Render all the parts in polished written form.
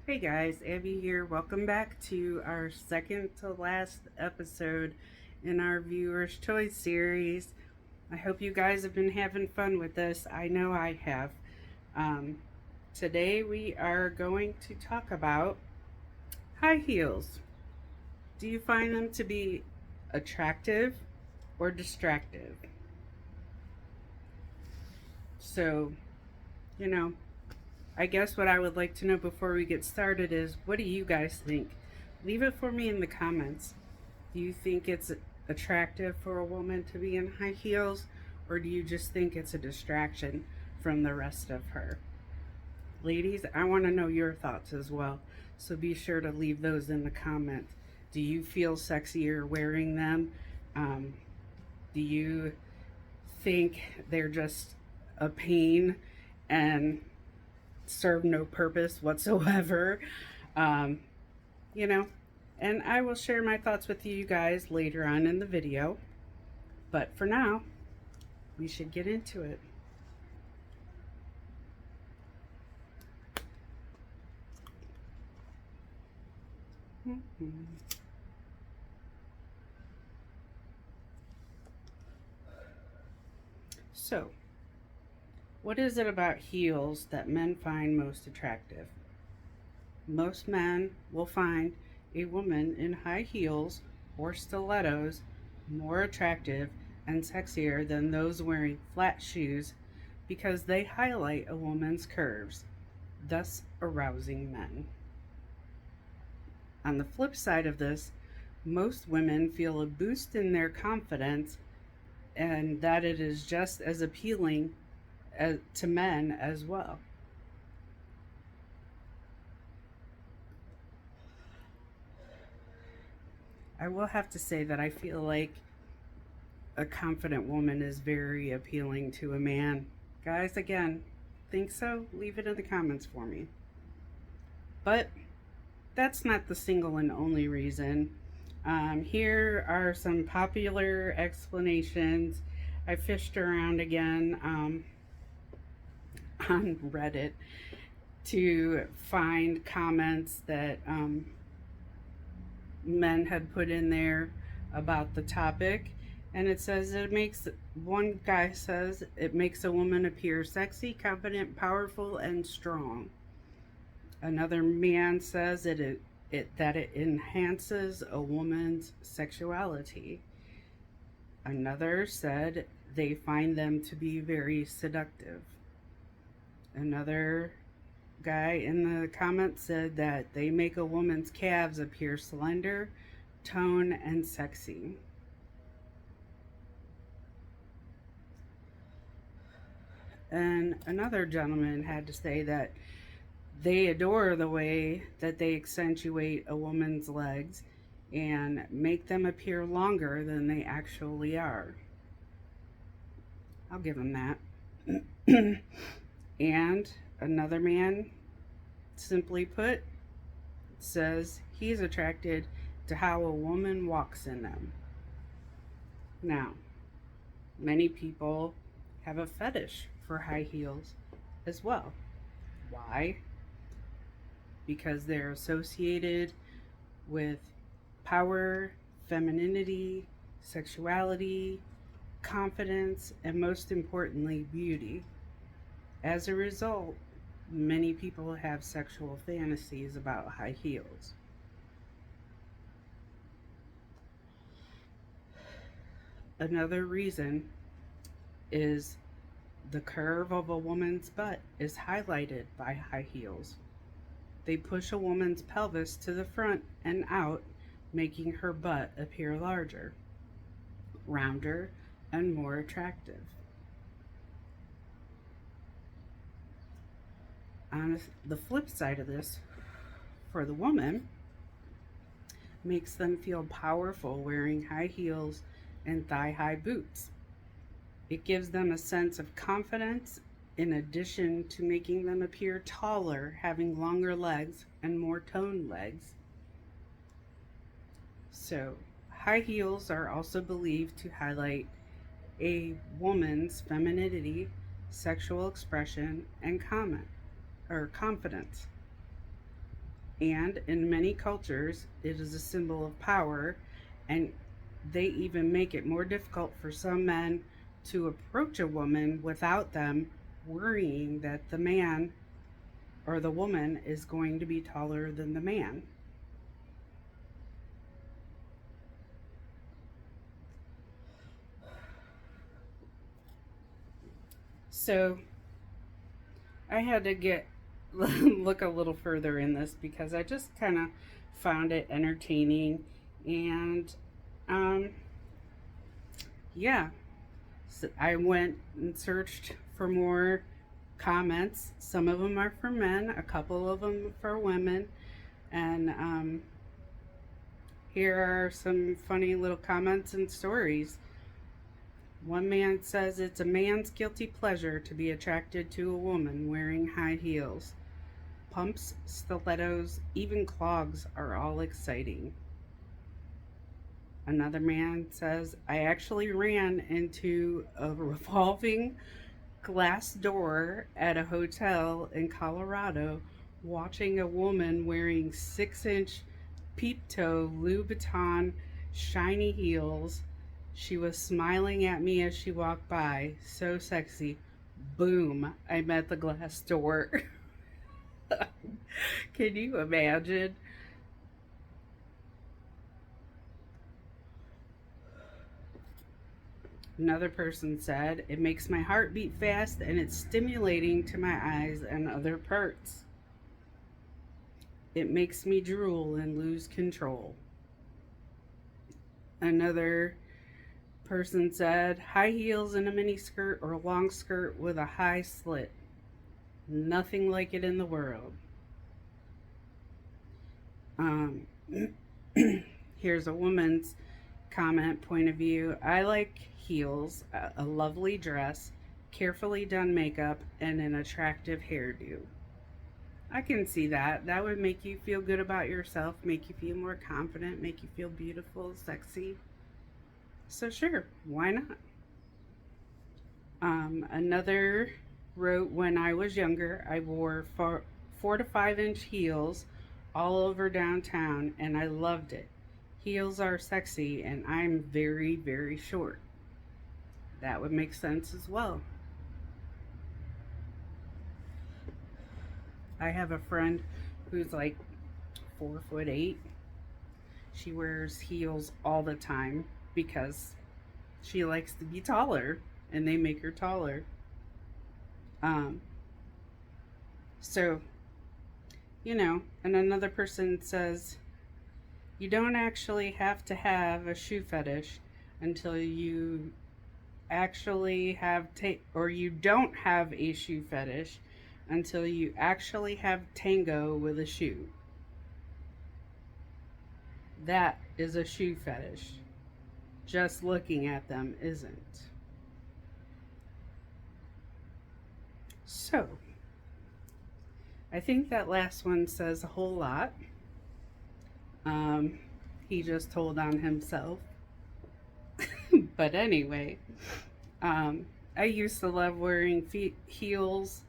Hey guys, Abby here. Welcome back to our second to last episode in our Viewer's Choice series. I hope you guys have been having fun with this. I know I have. Um, Today we are going to talk about high heels. Do you find them to be attractive or distractive? So, you know, I guess what I would like to know before we get started is what do you guys think? Leave it for me in the comments. Do you think it's attractive for a woman to be in high heels, or do you just think it's a distraction from the rest of her? Ladies, I want to know your thoughts as well, so be sure to leave those in the comments. Do you feel sexier wearing them? Um, do you think they're just a pain and serve no purpose whatsoever? Um, you know, and I will share my thoughts with you guys later on in the video. But for now, we should get into it. Mm-hmm. So, what is it about heels that men find most attractive? Most men will find a woman in high heels or stilettos more attractive and sexier than those wearing flat shoes because they highlight a woman's curves, thus arousing men. On the flip side of this, most women feel a boost in their confidence and that it is just as appealing to men as well. I will have to say that I feel like a confident woman is very appealing to a man. Guys, again, think so? Leave it in the comments for me. But that's not the single and only reason. Here are some popular explanations. I fished around again on Reddit to find comments that men had put in there about the topic. And it says it makes, one guy says, it makes a woman appear sexy, confident, powerful, and strong. Another man says that it enhances a woman's sexuality. Another said they find them to be very seductive. Another guy in the comments said that they make a woman's calves appear slender, toned, and sexy. And another gentleman had to say that they adore the way that they accentuate a woman's legs and make them appear longer than they actually are. I'll give him that. And another man, simply put, says he's attracted to how a woman walks in them. Now, many people have a fetish for high heels as well. Why? Because they're associated with power, femininity, sexuality, confidence, and most importantly, beauty. As a result, many people have sexual fantasies about high heels. Another reason is the curve of a woman's butt is highlighted by high heels. They push a woman's pelvis to the front and out, making her butt appear larger, rounder, and more attractive. On the flip side of this, for the woman, makes them feel powerful wearing high heels and thigh high boots. It gives them a sense of confidence in addition to making them appear taller, having longer legs and more toned legs. So, high heels are also believed to highlight a woman's femininity, sexual expression, and comment or confidence. And in many cultures, it is a symbol of power, and they even make it more difficult for some men to approach a woman without them worrying that the man or the woman is going to be taller than the man. So I had to get look a little further in this because I just kind of found it entertaining, and um, yeah, so I went and searched for more comments. Some of them are for men, a couple of them for women, and here are some funny little comments and stories. One man says it's a man's guilty pleasure to be attracted to a woman wearing high heels. Pumps, stilettos, even clogs are all exciting. Another man says, I actually ran into a revolving glass door at a hotel in Colorado watching a woman wearing 6-inch peep toe Louboutin shiny heels. She was smiling at me as she walked by. So sexy. Boom, I met the glass door. Can you imagine? Another person said, it makes my heart beat fast and it's stimulating to my eyes and other parts. It makes me drool and lose control. Another person said, high heels and a mini skirt or a long skirt with a high slit. Nothing like it in the world. Um, Here's a woman's comment point of view. I like heels, a lovely dress, carefully done makeup, and an attractive hairdo. I can see that. That would make you feel good about yourself, make you feel more confident, make you feel beautiful, sexy. So, sure, why not? Another wrote, when I was younger, I wore 4 to 5 inch heels all over downtown, and I loved it. Heels are sexy, and I'm very, very short. That would make sense as well. I have a friend who's like 4'8". She wears heels all the time because she likes to be taller, and they make her taller. Um, so, and another person says, you don't actually have to have a shoe fetish until you actually have or you don't have a shoe fetish until you actually have tango with a shoe. That is a shoe fetish. Just looking at them isn't. So, I think that last one says a whole lot. He just told on himself. But anyway, I used to love wearing heels.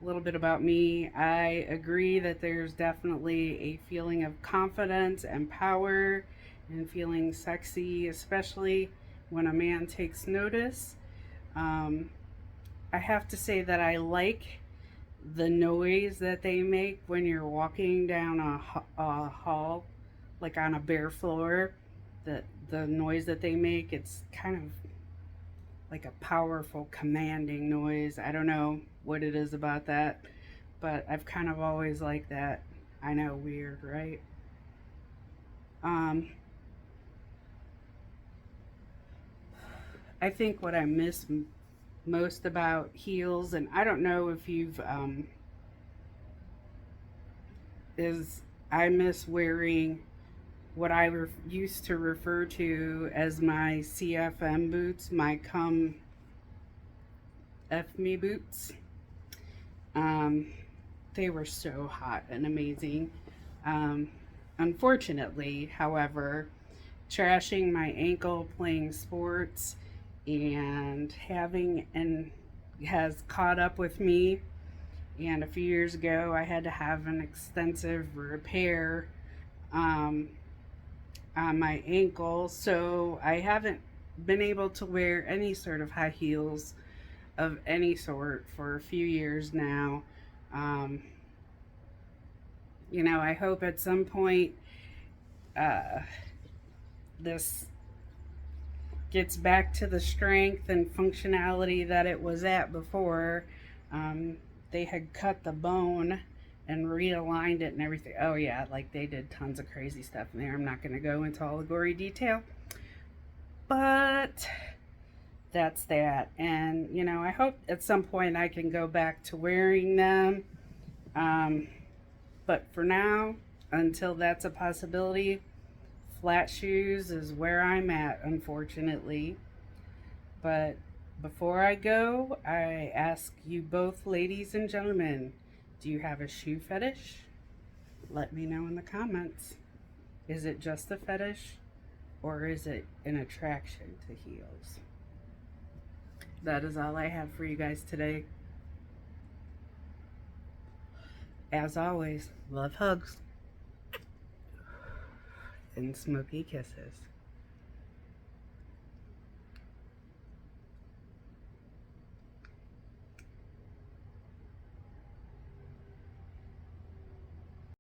A little bit about me. I agree that there's definitely a feeling of confidence and power and feeling sexy, especially when a man takes notice. Um, I have to say that I like the noise that they make when you're walking down a hall, like on a bare floor. The noise that they make, it's kind of like a powerful, commanding noise. I don't know what it is about that, but I've kind of always liked that. I know, weird, right? Um, I think what I miss most about heels, and I don't know if you've, is I miss wearing what I used to refer to as my CFM boots, my come F me boots. Um, they were so hot and amazing. Um, Unfortunately, however, trashing my ankle playing sports and having and has caught up with me, And a few years ago, I had to have an extensive repair um, on my ankle, so I haven't been able to wear any sort of high heels of any sort for a few years now. Um, I hope at some point uh, this gets back to the strength and functionality that it was at before. Um, they had cut the bone and realigned it and everything. Oh, yeah, like they did tons of crazy stuff in there. I'm not going to go into all the gory detail, but that's that. And, I hope at some point I can go back to wearing them. Um, but for now, until that's a possibility, flat shoes is where I'm at, unfortunately. But before I go, I ask you both, ladies and gentlemen, do you have a shoe fetish? Let me know in the comments. Is it just a fetish, or is it an attraction to heels? That is all I have for you guys today. As always, love hugs and smoky kisses.